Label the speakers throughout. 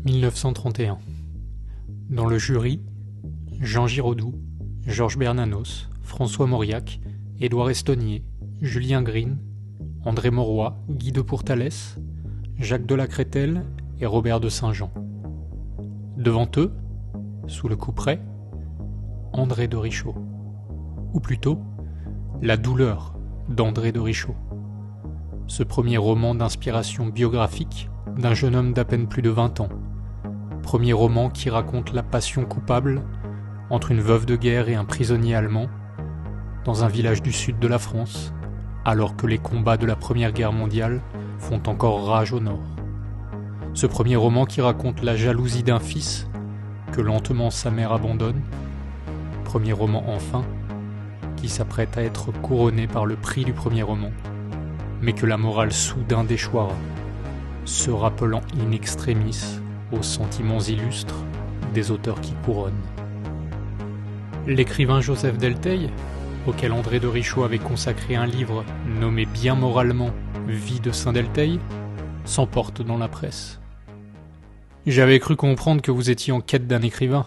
Speaker 1: 1931. Dans le jury, Jean Giraudoux, Georges Bernanos, François Mauriac, Édouard Estonnier, Julien Green, André Mauroy, Guy de Pourtalès, Jacques de la Crételle et Robert de Saint-Jean. Devant eux, sous le couperet, André de Richaud. Ou plutôt, La douleur d'André de Richaud. Ce premier roman d'inspiration biographique d'un jeune homme d'à peine plus de 20 ans. Premier roman qui raconte la passion coupable entre une veuve de guerre et un prisonnier allemand dans un village du sud de la France, alors que les combats de la Première Guerre mondiale font encore rage au nord. Ce premier roman qui raconte la jalousie d'un fils que lentement sa mère abandonne. Premier roman enfin qui s'apprête à être couronné par le prix du premier roman, mais que la morale soudain déchoira, se rappelant in extremis aux sentiments illustres des auteurs qui couronnent. L'écrivain Joseph Delteil, auquel André de Richaud avait consacré un livre nommé bien moralement Vie de Saint-Delteil, s'emporte dans la presse. J'avais cru comprendre que vous étiez en quête d'un écrivain.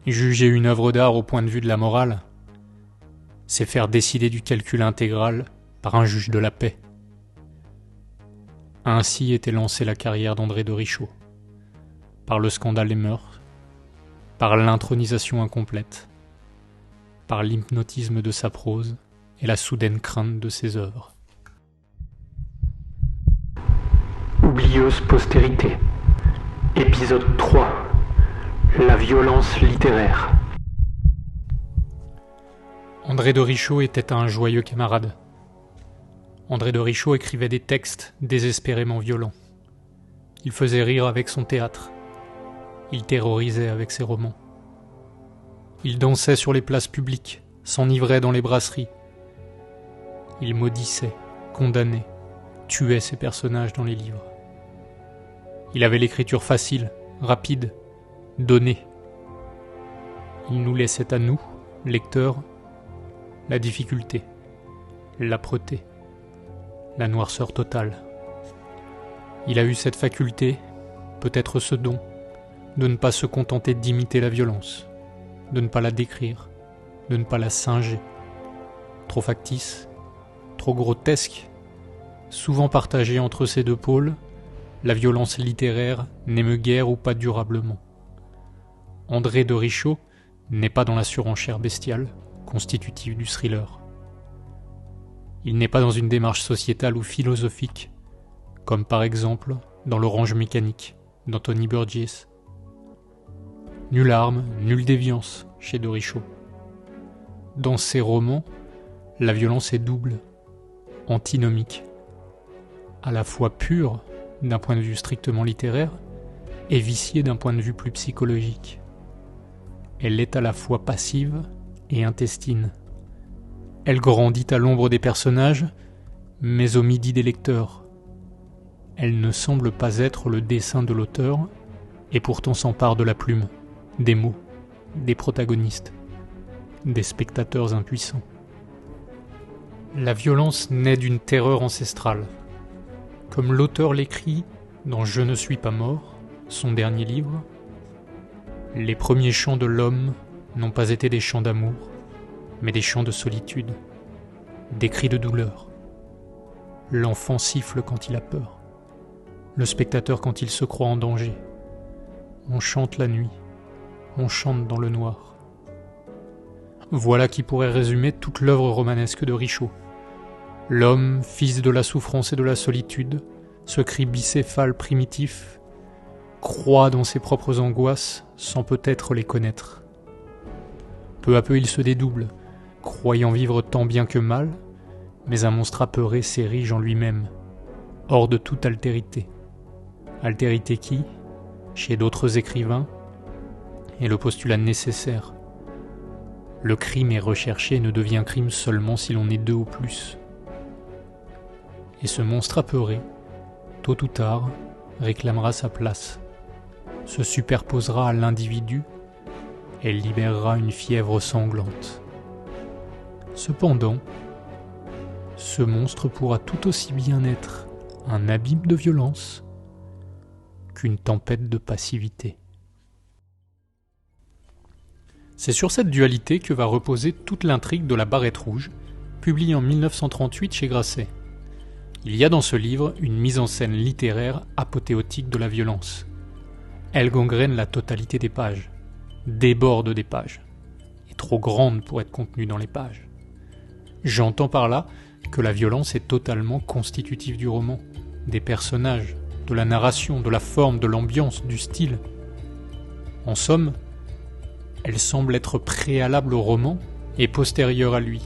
Speaker 1: Juger une œuvre d'art au point de vue de la morale, c'est faire décider du calcul intégral par un juge de la paix. Ainsi était lancée la carrière d'André de Richaud, par le scandale des mœurs, par l'intronisation incomplète, par l'hypnotisme de sa prose et la soudaine crainte de ses œuvres.
Speaker 2: Oublieuse postérité. Épisode 3. La violence littéraire.
Speaker 1: André de Richaud était un joyeux camarade. André de Richaud écrivait des textes désespérément violents. Il faisait rire avec son théâtre. Il terrorisait avec ses romans. Il dansait sur les places publiques, s'enivrait dans les brasseries. Il maudissait, condamnait, tuait ses personnages dans les livres. Il avait l'écriture facile, rapide, donnée. Il nous laissait à nous, lecteurs, la difficulté, l'âpreté, la noirceur totale. Il a eu cette faculté, peut-être ce don, de ne pas se contenter d'imiter la violence, de ne pas la décrire, de ne pas la singer. Trop factice, trop grotesque, souvent partagée entre ces deux pôles, la violence littéraire n'émeut guère ou pas durablement. André de Richaud n'est pas dans la surenchère bestiale, constitutive du thriller. Il n'est pas dans une démarche sociétale ou philosophique, comme par exemple dans l'Orange mécanique d'Anthony Burgess. Nulle arme, nulle déviance chez de Richaud. Dans ses romans, la violence est double, antinomique, à la fois pure d'un point de vue strictement littéraire et viciée d'un point de vue plus psychologique. Elle est à la fois passive et intestine. Elle grandit à l'ombre des personnages, mais au midi des lecteurs. Elle ne semble pas être le dessein de l'auteur, et pourtant s'empare de la plume, des mots, des protagonistes, des spectateurs impuissants. La violence naît d'une terreur ancestrale. Comme l'auteur l'écrit dans Je ne suis pas mort, son dernier livre, les premiers chants de l'homme n'ont pas été des chants d'amour, mais des chants de solitude, des cris de douleur. L'enfant siffle quand il a peur, le spectateur quand il se croit en danger. On chante la nuit, on chante dans le noir. Voilà qui pourrait résumer toute l'œuvre romanesque de Richaud. L'homme, fils de la souffrance et de la solitude, ce cri bicéphale primitif, croit dans ses propres angoisses sans peut-être les connaître. Peu à peu il se dédouble, croyant vivre tant bien que mal, mais un monstre apeuré s'érige en lui-même, hors de toute altérité. Altérité qui, chez d'autres écrivains, est le postulat nécessaire. Le crime est recherché et ne devient crime seulement si l'on est deux ou plus. Et ce monstre apeuré, tôt ou tard, réclamera sa place, se superposera à l'individu et libérera une fièvre sanglante. Cependant, ce monstre pourra tout aussi bien être un abîme de violence qu'une tempête de passivité. C'est sur cette dualité que va reposer toute l'intrigue de La Barrette Rouge, publiée en 1938 chez Grasset. Il y a dans ce livre une mise en scène littéraire apothéotique de la violence. Elle gangrène la totalité des pages, déborde des pages, est trop grande pour être contenue dans les pages. J'entends par là que la violence est totalement constitutive du roman, des personnages, de la narration, de la forme, de l'ambiance, du style. En somme, elle semble être préalable au roman et postérieure à lui,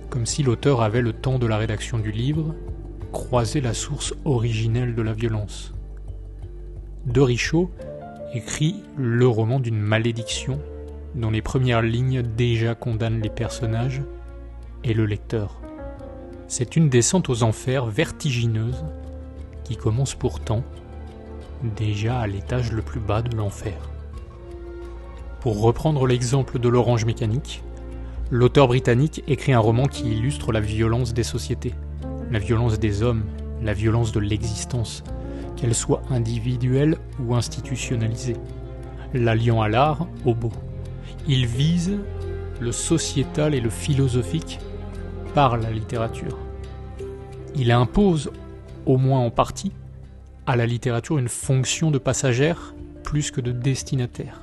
Speaker 1: comme si l'auteur avait le temps de la rédaction du livre croisé la source originelle de la violence. De Richaud écrit le roman d'une malédiction dont les premières lignes déjà condamnent les personnages et le lecteur. C'est une descente aux enfers vertigineuse qui commence pourtant déjà à l'étage le plus bas de l'enfer. Pour reprendre l'exemple de l'orange mécanique, l'auteur britannique écrit un roman qui illustre la violence des sociétés, la violence des hommes, la violence de l'existence, qu'elle soit individuelle ou institutionnalisée, l'alliant à l'art, au beau. Il vise le sociétal et le philosophique par la littérature. Il impose, au moins en partie, à la littérature une fonction de passagère plus que de destinataire.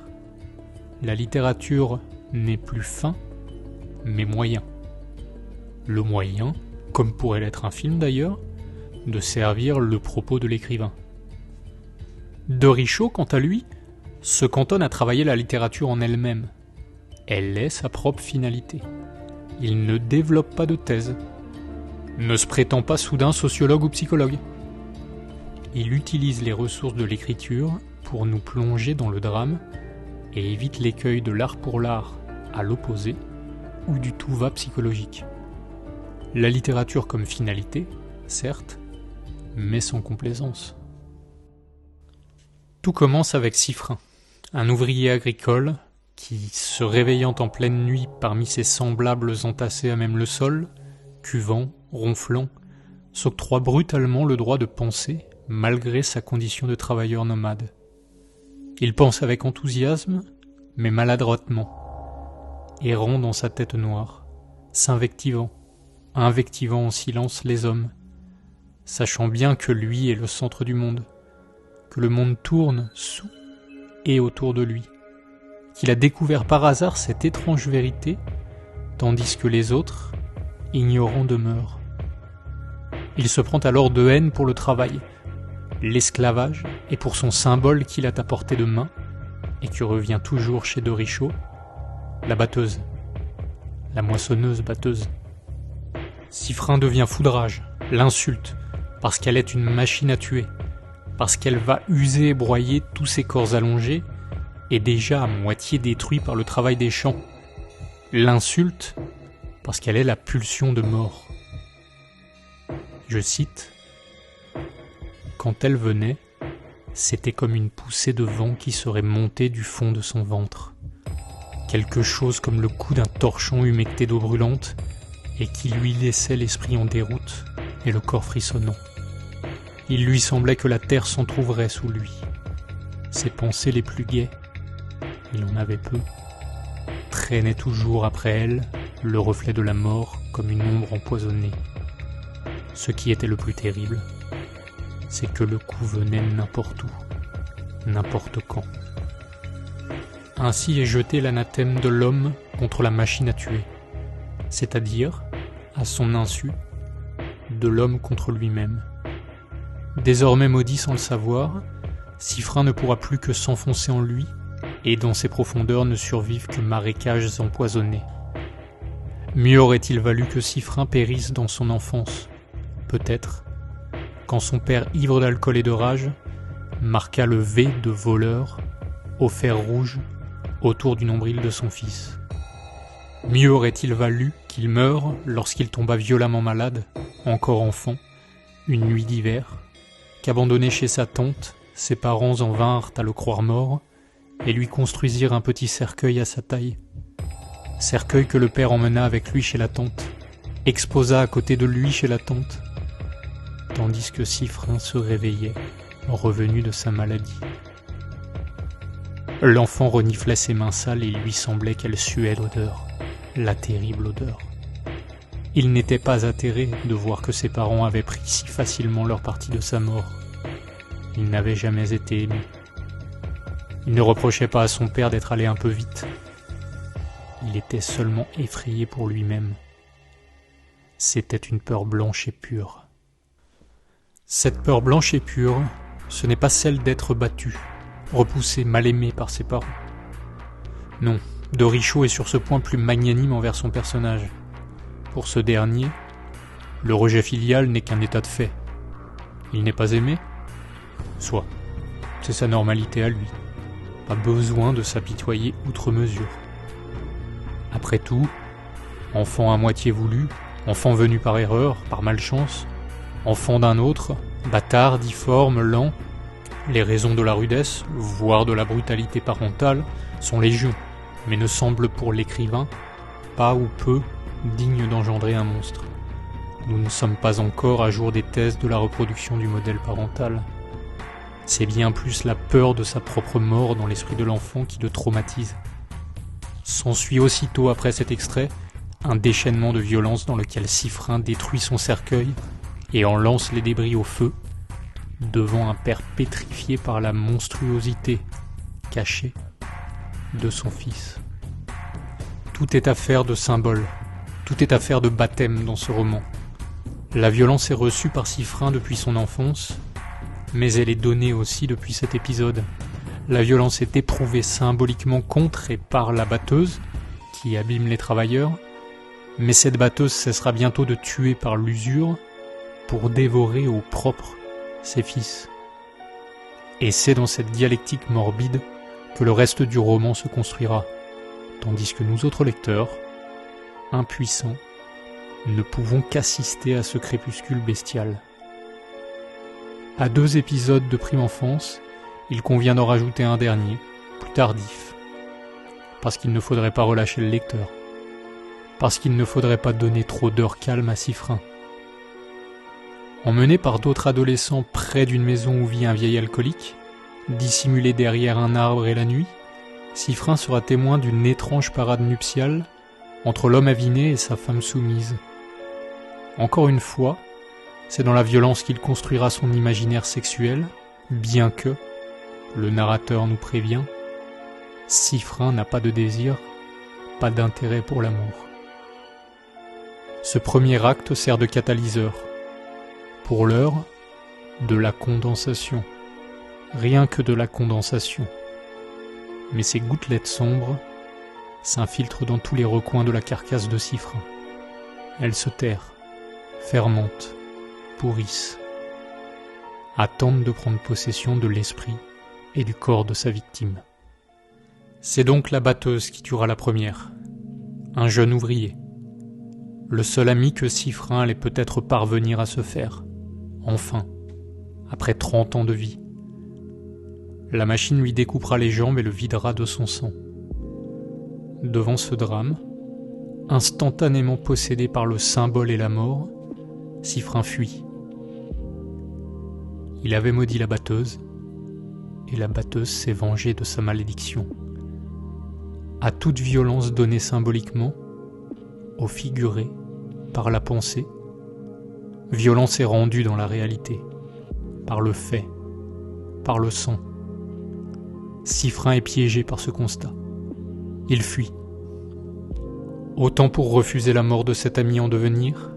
Speaker 1: La littérature n'est plus fin, mais moyen. Le moyen, comme pourrait l'être un film d'ailleurs, de servir le propos de l'écrivain. De Richaud, quant à lui, se cantonne à travailler la littérature en elle-même. Elle est sa propre finalité. Il ne développe pas de thèse, ne se prétend pas soudain sociologue ou psychologue. Il utilise les ressources de l'écriture pour nous plonger dans le drame et évite l'écueil de l'art pour l'art à l'opposé ou du tout-va psychologique. La littérature comme finalité, certes, mais sans complaisance. Tout commence avec Siffrin, un ouvrier agricole qui, se réveillant en pleine nuit parmi ses semblables entassés à même le sol, cuvant, ronflant, s'octroie brutalement le droit de penser malgré sa condition de travailleur nomade. Il pense avec enthousiasme, mais maladroitement, errant dans sa tête noire, s'invectivant, invectivant en silence les hommes, sachant bien que lui est le centre du monde, que le monde tourne sous et autour de lui, qu'il a découvert par hasard cette étrange vérité, tandis que les autres, ignorants, demeurent. Il se prend alors de haine pour le travail, l'esclavage et pour son symbole qu'il a à portée de main et qui revient toujours chez De Richaud, la batteuse, la moissonneuse batteuse. Siffrin devient foudrage, l'insulte, parce qu'elle est une machine à tuer, parce qu'elle va user et broyer tous ses corps allongés et déjà à moitié détruits par le travail des champs. L'insulte, parce qu'elle est la pulsion de mort. Je cite, « Quand elle venait, c'était comme une poussée de vent qui serait montée du fond de son ventre. Quelque chose comme le coup d'un torchon humecté d'eau brûlante et qui lui laissait l'esprit en déroute et le corps frissonnant. Il lui semblait que la terre s'entr'ouvrait sous lui. Ses pensées les plus gaies, il en avait peu, traînaient toujours après elle le reflet de la mort comme une ombre empoisonnée. Ce qui était le plus terrible, c'est que le coup venait n'importe où, n'importe quand. Ainsi est jeté l'anathème de l'homme contre la machine à tuer, c'est-à-dire, à son insu, de l'homme contre lui-même. Désormais maudit sans le savoir, Siffrin ne pourra plus que s'enfoncer en lui, et dans ses profondeurs ne survivent que marécages empoisonnés. Mieux aurait-il valu que Siffrin périsse dans son enfance, peut-être, quand son père ivre d'alcool et de rage marqua le V de voleur au fer rouge autour du nombril de son fils. Mieux aurait-il valu qu'il meure lorsqu'il tomba violemment malade, encore enfant, une nuit d'hiver, qu'abandonné chez sa tante, ses parents en vinrent à le croire mort et lui construisirent un petit cercueil à sa taille. Cercueil que le père emmena avec lui chez la tante, exposa à côté de lui chez la tante, tandis que Siffrin se réveillait revenu de sa maladie. L'enfant reniflait ses mains sales et il lui semblait qu'elles suaient d'odeur, la terrible odeur. Il n'était pas atterré de voir que ses parents avaient pris si facilement leur parti de sa mort. Il n'avait jamais été ému. Il ne reprochait pas à son père d'être allé un peu vite. Il était seulement effrayé pour lui-même. C'était une peur blanche et pure. Cette peur blanche et pure, ce n'est pas celle d'être battu, repoussé, mal aimé par ses parents. Non, de Richaud est sur ce point plus magnanime envers son personnage. Pour ce dernier, le rejet filial n'est qu'un état de fait. Il n'est pas aimé ? Soit. C'est sa normalité à lui. Pas besoin de s'apitoyer outre mesure. Après tout, enfant à moitié voulu, enfant venu par erreur, par malchance, enfant d'un autre, bâtard, difforme, lent, les raisons de la rudesse, voire de la brutalité parentale, sont légion, mais ne semblent pour l'écrivain pas ou peu dignes d'engendrer un monstre. Nous ne sommes pas encore à jour des thèses de la reproduction du modèle parental. C'est bien plus la peur de sa propre mort dans l'esprit de l'enfant qui le traumatise. S'ensuit aussitôt après cet extrait un déchaînement de violence dans lequel Siffrin détruit son cercueil et en lance les débris au feu, devant un père pétrifié par la monstruosité cachée de son fils. Tout est affaire de symboles, tout est affaire de baptême dans ce roman. La violence est reçue par Siffrin depuis son enfance, mais elle est donnée aussi depuis cet épisode. La violence est éprouvée symboliquement contre et par la batteuse, qui abîme les travailleurs, mais cette batteuse cessera bientôt de tuer par l'usure pour dévorer au propre ses fils. Et c'est dans cette dialectique morbide que le reste du roman se construira, tandis que nous autres lecteurs, impuissants, ne pouvons qu'assister à ce crépuscule bestial. À 2 épisodes de prime enfance, il convient d'en rajouter un dernier, plus tardif, parce qu'il ne faudrait pas relâcher le lecteur, parce qu'il ne faudrait pas donner trop d'heures calmes à Siffrin. Emmené par d'autres adolescents près d'une maison où vit un vieil alcoolique, dissimulé derrière un arbre et la nuit, Siffrin sera témoin d'une étrange parade nuptiale entre l'homme aviné et sa femme soumise. Encore une fois, c'est dans la violence qu'il construira son imaginaire sexuel, bien que, le narrateur nous prévient, Siffrin n'a pas de désir, pas d'intérêt pour l'amour. Ce premier acte sert de catalyseur. Pour l'heure, de la condensation. Rien que de la condensation. Mais ces gouttelettes sombres s'infiltrent dans tous les recoins de la carcasse de Siffrin. Elles se terrent, fermentent, pourrissent, attendent de prendre possession de l'esprit et du corps de sa victime. C'est donc la batteuse qui tuera la première, un jeune ouvrier, le seul ami que Siffrin allait peut-être parvenir à se faire, enfin, après 30 ans de vie. La machine lui découpera les jambes et le videra de son sang. Devant ce drame, instantanément possédé par le symbole et la mort, Siffrin fuit. Il avait maudit la batteuse, et la batteuse s'est vengée de sa malédiction. À toute violence donnée symboliquement, au figuré, par la pensée, violence est rendue dans la réalité, par le fait, par le sang. Siffrin est piégé par ce constat. Il fuit. Autant pour refuser la mort de cet ami en devenir,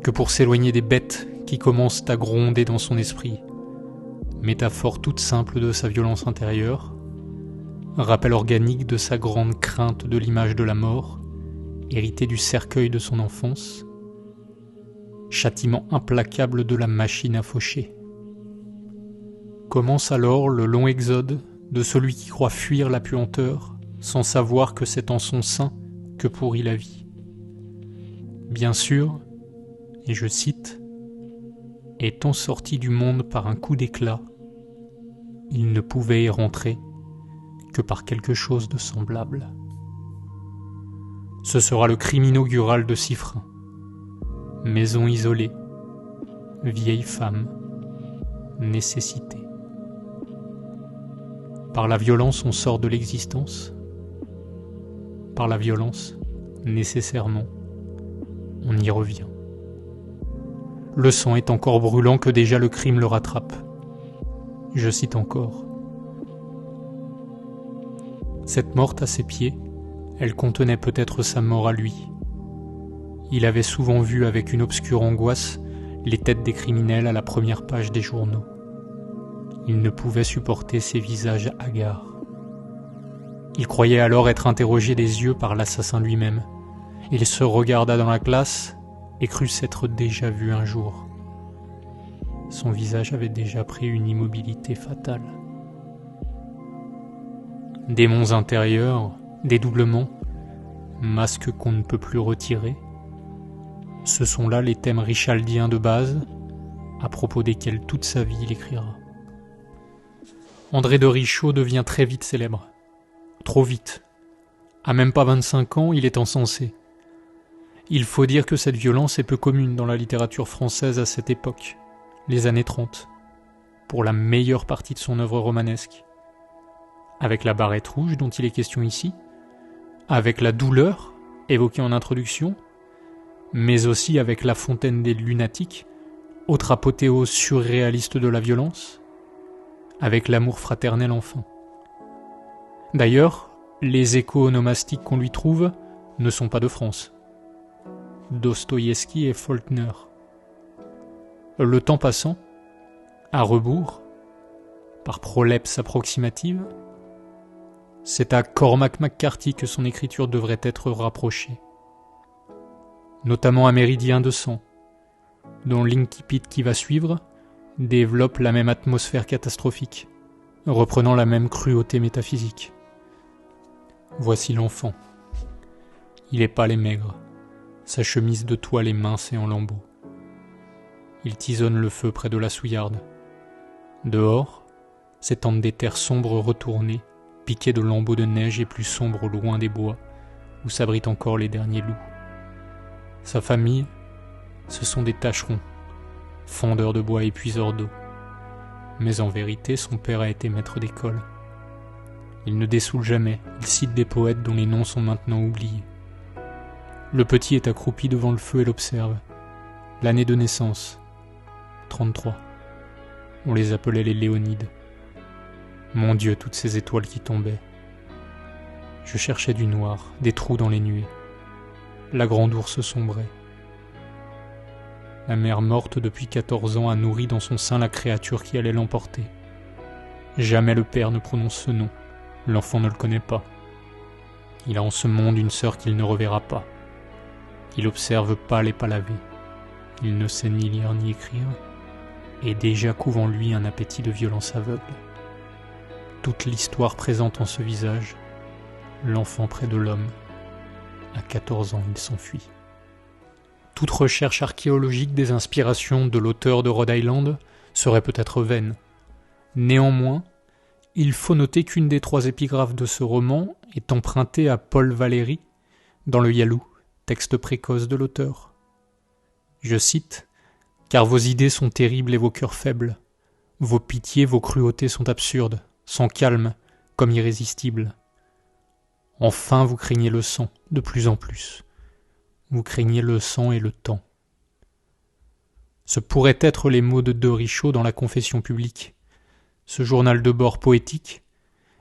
Speaker 1: que pour s'éloigner des bêtes qui commencent à gronder dans son esprit. Métaphore toute simple de sa violence intérieure, rappel organique de sa grande crainte de l'image de la mort, hérité du cercueil de son enfance, châtiment implacable de la machine à faucher. Commence alors le long exode de celui qui croit fuir la puanteur sans savoir que c'est en son sein que pourrit la vie. Bien sûr, et je cite, « Étant sorti du monde par un coup d'éclat, il ne pouvait y rentrer que par quelque chose de semblable. » Ce sera le crime inaugural de Siffrin. Maison isolée, vieille femme, nécessité. Par la violence, on sort de l'existence. Par la violence, nécessairement, on y revient. Le sang est encore brûlant que déjà le crime le rattrape. Je cite encore. Cette morte à ses pieds, elle contenait peut-être sa mort à lui. Il avait souvent vu avec une obscure angoisse les têtes des criminels à la première page des journaux. Il ne pouvait supporter ces visages hagards. Il croyait alors être interrogé des yeux par l'assassin lui-même. Il se regarda dans la glace et crut s'être déjà vu un jour. Son visage avait déjà pris une immobilité fatale. Démons intérieurs, dédoublements, masques qu'on ne peut plus retirer, ce sont là les thèmes richaldiens de base, à propos desquels toute sa vie il écrira. André de Richaud devient très vite célèbre. Trop vite. À même pas 25 ans, il est encensé. Il faut dire que cette violence est peu commune dans la littérature française à cette époque, les années 30, pour la meilleure partie de son œuvre romanesque. Avec la barrette rouge dont il est question ici, avec la douleur évoquée en introduction, mais aussi avec la fontaine des lunatiques, autre apothéose surréaliste de la violence, avec l'amour fraternel enfin. D'ailleurs, les échos onomastiques qu'on lui trouve ne sont pas de France. Dostoïevski et Faulkner. Le temps passant, à rebours, par prolepse approximative, c'est à Cormac McCarthy que son écriture devrait être rapprochée. Notamment à Méridien de sang, dont l'incipit qui va suivre développe la même atmosphère catastrophique, reprenant la même cruauté métaphysique. Voici l'enfant. Il est pâle et maigre, sa chemise de toile est mince et en lambeaux. Il tisonne le feu près de la souillarde. Dehors, s'étendent des terres sombres retournées, piquées de lambeaux de neige et plus sombres loin des bois, où s'abritent encore les derniers loups. Sa famille, ce sont des tâcherons, fendeurs de bois et puiseurs d'eau. Mais en vérité, son père a été maître d'école. Il ne dessoule jamais, il cite des poètes dont les noms sont maintenant oubliés. Le petit est accroupi devant le feu et l'observe. L'année de naissance, 33. On les appelait les Léonides. Mon Dieu, toutes ces étoiles qui tombaient. Je cherchais du noir, des trous dans les nuées. La grande ours sombrait. La mère morte depuis 14 ans a nourri dans son sein la créature qui allait l'emporter. Jamais le père ne prononce ce nom. L'enfant ne le connaît pas. Il a en ce monde une sœur qu'il ne reverra pas. Il observe pâle et pas lavé. Il ne sait ni lire ni écrire, et déjà couve en lui un appétit de violence aveugle. Toute l'histoire présente en ce visage, l'enfant près de l'homme. À 14 ans, il s'enfuit. Toute recherche archéologique des inspirations de l'auteur de Rhode Island serait peut-être vaine. Néanmoins, il faut noter qu'une des 3 épigraphes de ce roman est empruntée à Paul Valéry dans le Yalou, texte précoce de l'auteur. Je cite « Car vos idées sont terribles et vos cœurs faibles. Vos pitiés, vos cruautés sont absurdes, sans calme, comme irrésistibles. Enfin vous craignez le sang, de plus en plus. Vous craignez le sang et le temps. » Ce pourraient être les mots de Richaud dans la Confession publique. Ce journal de bord poétique,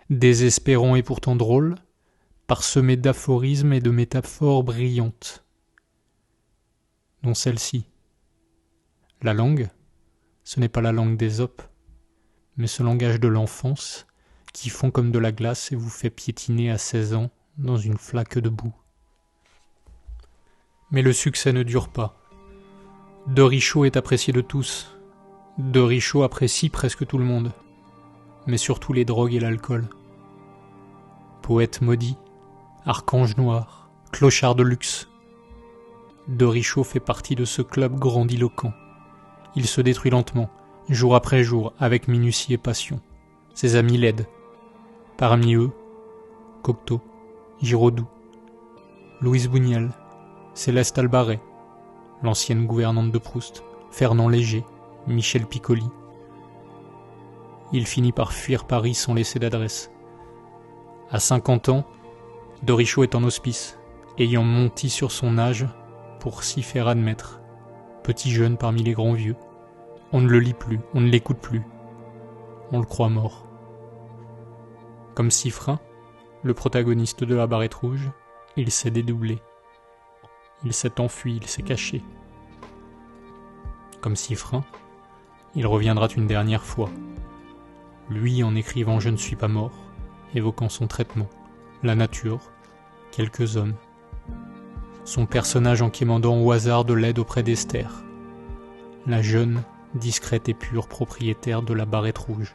Speaker 1: désespérant et pourtant drôle, parsemé d'aphorismes et de métaphores brillantes. Dont celle-ci. La langue, ce n'est pas la langue d'Ésope, mais ce langage de l'enfance qui fond comme de la glace et vous fait piétiner à 16 ans dans une flaque de boue. Mais le succès ne dure pas. De Richaud est apprécié de tous. De Richaud apprécie presque tout le monde, mais surtout les drogues et l'alcool. Poète maudit, archange noir, clochard de luxe. De Richaud fait partie de ce club grandiloquent. Il se détruit lentement, jour après jour, avec minutie et passion. Ses amis l'aident. Parmi eux, Cocteau, Giraudoux, Louise Bouniel, Céleste Albaret, l'ancienne gouvernante de Proust, Fernand Léger, Michel Piccoli. il finit par fuir Paris sans laisser d'adresse. À 50 ans, de Richaud est en hospice, ayant menti sur son âge pour s'y faire admettre. Petit jeune parmi les grands vieux. On ne le lit plus, on ne l'écoute plus. On le croit mort. Comme Siffrin, le protagoniste de La Barrette Rouge, il s'est dédoublé. Il s'est enfui, il s'est caché. Comme Siffrin, il reviendra une dernière fois. Lui en écrivant « Je ne suis pas mort », évoquant son traitement, la nature, quelques hommes. Son personnage en quémandant au hasard de l'aide auprès d'Esther, la jeune, discrète et pure propriétaire de La Barrette Rouge.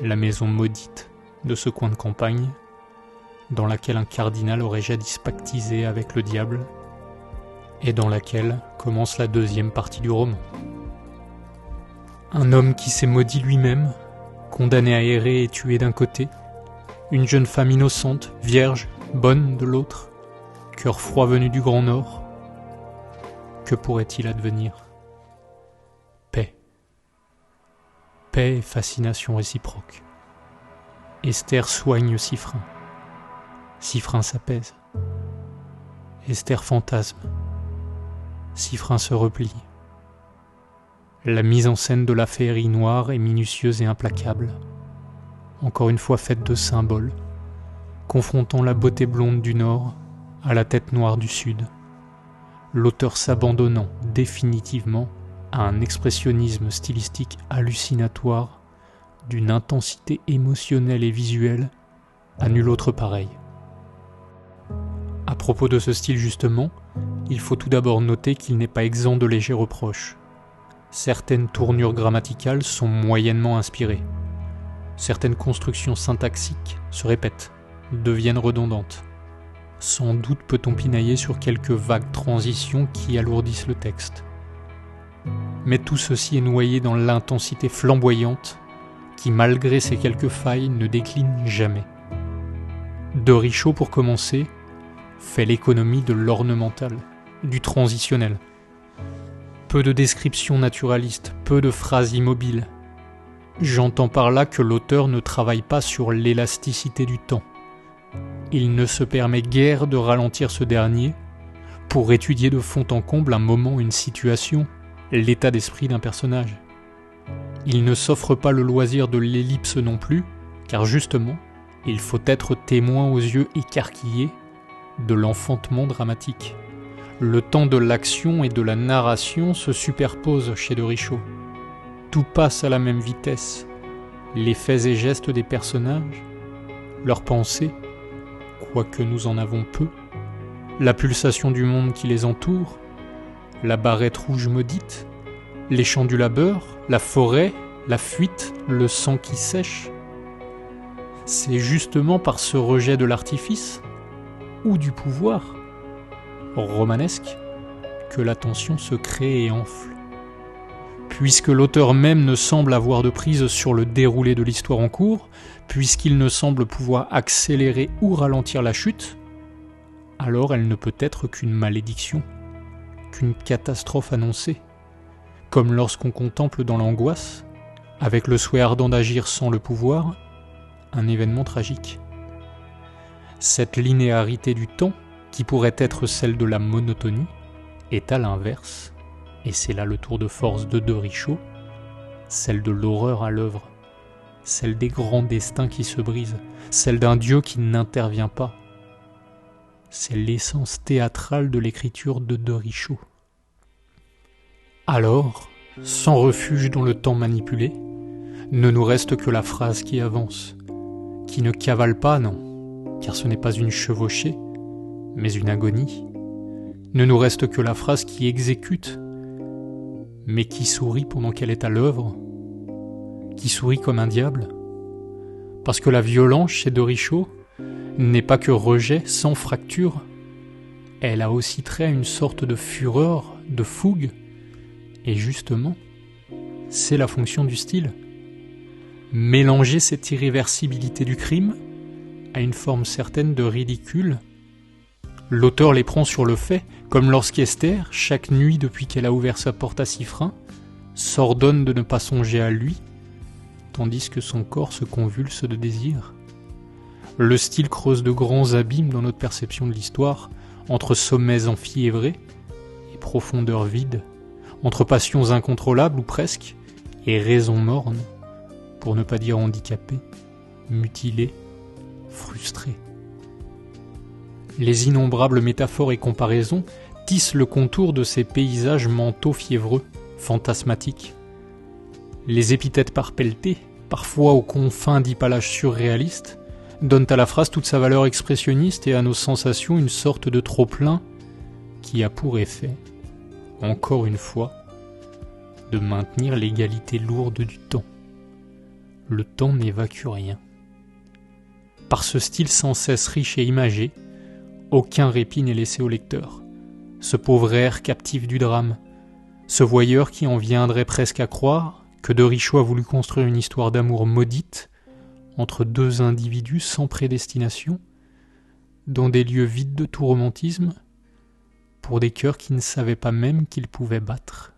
Speaker 1: La maison maudite de ce coin de campagne, dans laquelle un cardinal aurait jadis pactisé avec le diable, et dans laquelle commence la deuxième partie du roman. Un homme qui s'est maudit lui-même, condamné à errer et tué d'un côté, une jeune femme innocente, vierge, bonne de l'autre, cœur froid venu du Grand Nord. Que pourrait-il advenir ? Paix. Paix et fascination réciproque. Esther soigne Siffrin. Siffrin s'apaise. Esther fantasme. Siffrin se replie. La mise en scène de la féerie noire est minutieuse et implacable, encore une fois faite de symboles, confrontant la beauté blonde du Nord à la tête noire du Sud, l'auteur s'abandonnant définitivement à un expressionnisme stylistique hallucinatoire d'une intensité émotionnelle et visuelle à nul autre pareil. À propos de ce style justement, il faut tout d'abord noter qu'il n'est pas exempt de légers reproches. Certaines tournures grammaticales sont moyennement inspirées. Certaines constructions syntaxiques se répètent, deviennent redondantes. Sans doute peut-on pinailler sur quelques vagues transitions qui alourdissent le texte. Mais tout ceci est noyé dans l'intensité flamboyante qui, malgré ses quelques failles, ne décline jamais. De Richaud, pour commencer, fait l'économie de l'ornemental, du transitionnel. Peu de descriptions naturalistes, peu de phrases immobiles. J'entends par là que l'auteur ne travaille pas sur l'élasticité du temps. Il ne se permet guère de ralentir ce dernier pour étudier de fond en comble un moment, une situation, l'état d'esprit d'un personnage. Il ne s'offre pas le loisir de l'ellipse non plus, car justement, il faut être témoin aux yeux écarquillés de l'enfantement dramatique. Le temps de l'action et de la narration se superposent chez de Richaud. Tout passe à la même vitesse. Les faits et gestes des personnages, leurs pensées, quoique nous en avons peu, la pulsation du monde qui les entoure, la barrette rouge maudite, les champs du labeur, la forêt, la fuite, le sang qui sèche. C'est justement par ce rejet de l'artifice, ou du pouvoir, romanesque, que la tension se crée et enfle. Puisque l'auteur même ne semble avoir de prise sur le déroulé de l'histoire en cours, puisqu'il ne semble pouvoir accélérer ou ralentir la chute, alors elle ne peut être qu'une malédiction, qu'une catastrophe annoncée, comme lorsqu'on contemple dans l'angoisse, avec le souhait ardent d'agir sans le pouvoir, un événement tragique. Cette linéarité du temps, qui pourrait être celle de la monotonie, est à l'inverse, et c'est là le tour de force de Richaud, celle de l'horreur à l'œuvre, celle des grands destins qui se brisent, celle d'un Dieu qui n'intervient pas. C'est l'essence théâtrale de l'écriture de Richaud. Alors, sans refuge dans le temps manipulé, ne nous reste que la phrase qui avance, qui ne cavale pas, non, car ce n'est pas une chevauchée, mais une agonie. Ne nous reste que la phrase qui exécute, mais qui sourit pendant qu'elle est à l'œuvre, qui sourit comme un diable, parce que la violence chez de Richaud n'est pas que rejet sans fracture, elle a aussi trait à une sorte de fureur, de fougue, et justement, c'est la fonction du style. Mélanger cette irréversibilité du crime à une forme certaine de ridicule. L'auteur les prend sur le fait, comme lorsqu'Esther, chaque nuit depuis qu'elle a ouvert sa porte à Siffrin, s'ordonne de ne pas songer à lui, tandis que son corps se convulse de désir. Le style creuse de grands abîmes dans notre perception de l'histoire, entre sommets enfiévrés et profondeurs vides, entre passions incontrôlables ou presque, et raisons mornes, pour ne pas dire handicapées, mutilées, frustrées. Les innombrables métaphores et comparaisons tissent le contour de ces paysages mentaux fiévreux, fantasmatiques. Les épithètes parpelletées, parfois aux confins d'hypalages surréalistes, donnent à la phrase toute sa valeur expressionniste et à nos sensations une sorte de trop-plein qui a pour effet, encore une fois, de maintenir l'égalité lourde du temps. Le temps n'évacue rien. Par ce style sans cesse riche et imagé, aucun répit n'est laissé au lecteur. Ce pauvre air captif du drame, ce voyeur qui en viendrait presque à croire que de Richaud a voulu construire une histoire d'amour maudite entre deux individus sans prédestination, dans des lieux vides de tout romantisme, pour des cœurs qui ne savaient pas même qu'ils pouvaient battre.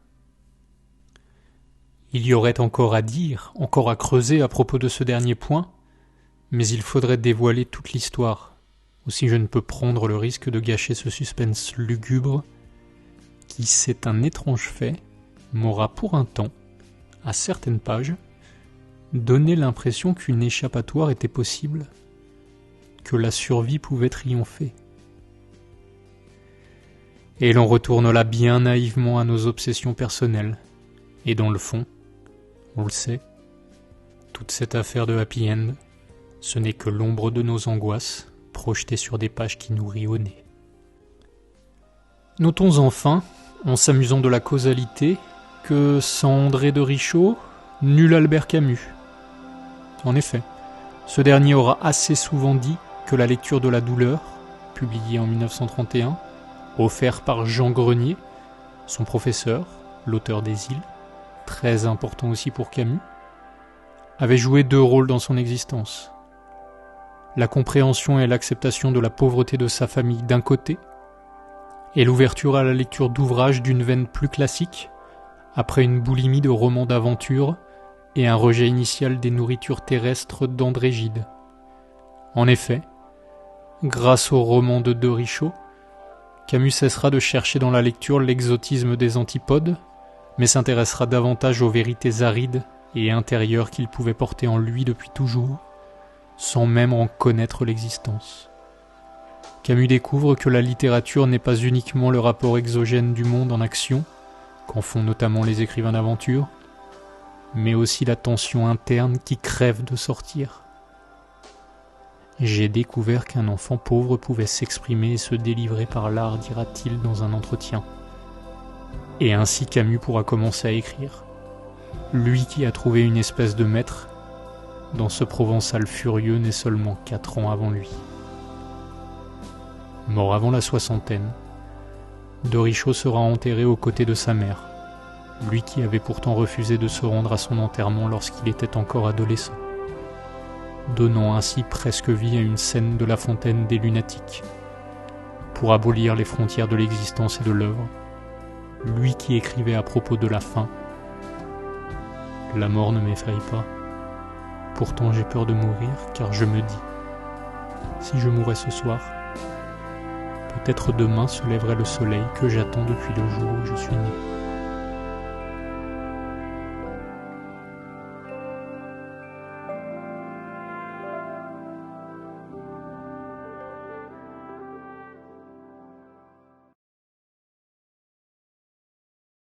Speaker 1: Il y aurait encore à dire, encore à creuser à propos de ce dernier point, mais il faudrait dévoiler toute l'histoire. Aussi je ne peux prendre le risque de gâcher ce suspense lugubre qui, c'est un étrange fait, m'aura pour un temps, à certaines pages, donné l'impression qu'une échappatoire était possible, que la survie pouvait triompher. Et l'on retourne là bien naïvement à nos obsessions personnelles, et dans le fond, on le sait, toute cette affaire de happy end, ce n'est que l'ombre de nos angoisses, projetée sur des pages qui nous rient au nez. Notons enfin, en s'amusant de la causalité, que sans André de Richaud, nul Albert Camus. En effet, ce dernier aura assez souvent dit que la lecture de La douleur, publiée en 1931, offert par Jean Grenier, son professeur, l'auteur des Îles, très important aussi pour Camus, avait joué deux rôles dans son existence. La compréhension et l'acceptation de la pauvreté de sa famille d'un côté, et l'ouverture à la lecture d'ouvrages d'une veine plus classique, après une boulimie de romans d'aventure et un rejet initial des nourritures terrestres d'André Gide. En effet, grâce au roman de Richaud, Camus cessera de chercher dans la lecture l'exotisme des antipodes, mais s'intéressera davantage aux vérités arides et intérieures qu'il pouvait porter en lui depuis toujours, sans même en connaître l'existence. Camus découvre que la littérature n'est pas uniquement le rapport exogène du monde en action, qu'en font notamment les écrivains d'aventure, mais aussi la tension interne qui crève de sortir. J'ai découvert qu'un enfant pauvre pouvait s'exprimer et se délivrer par l'art, dira-t-il dans un entretien. Et ainsi Camus pourra commencer à écrire. Lui qui a trouvé une espèce de maître dans ce Provençal furieux né seulement 4 ans avant lui. Mort avant la soixantaine, de Richaud sera enterré aux côtés de sa mère, lui qui avait pourtant refusé de se rendre à son enterrement lorsqu'il était encore adolescent, donnant ainsi presque vie à une scène de La Fontaine des Lunatiques, pour abolir les frontières de l'existence et de l'œuvre, lui qui écrivait à propos de la fin « La mort ne m'effraie pas, pourtant j'ai peur de mourir car je me dis, si je mourais ce soir, peut-être demain se lèverait le soleil que j'attends depuis le jour où je suis né. »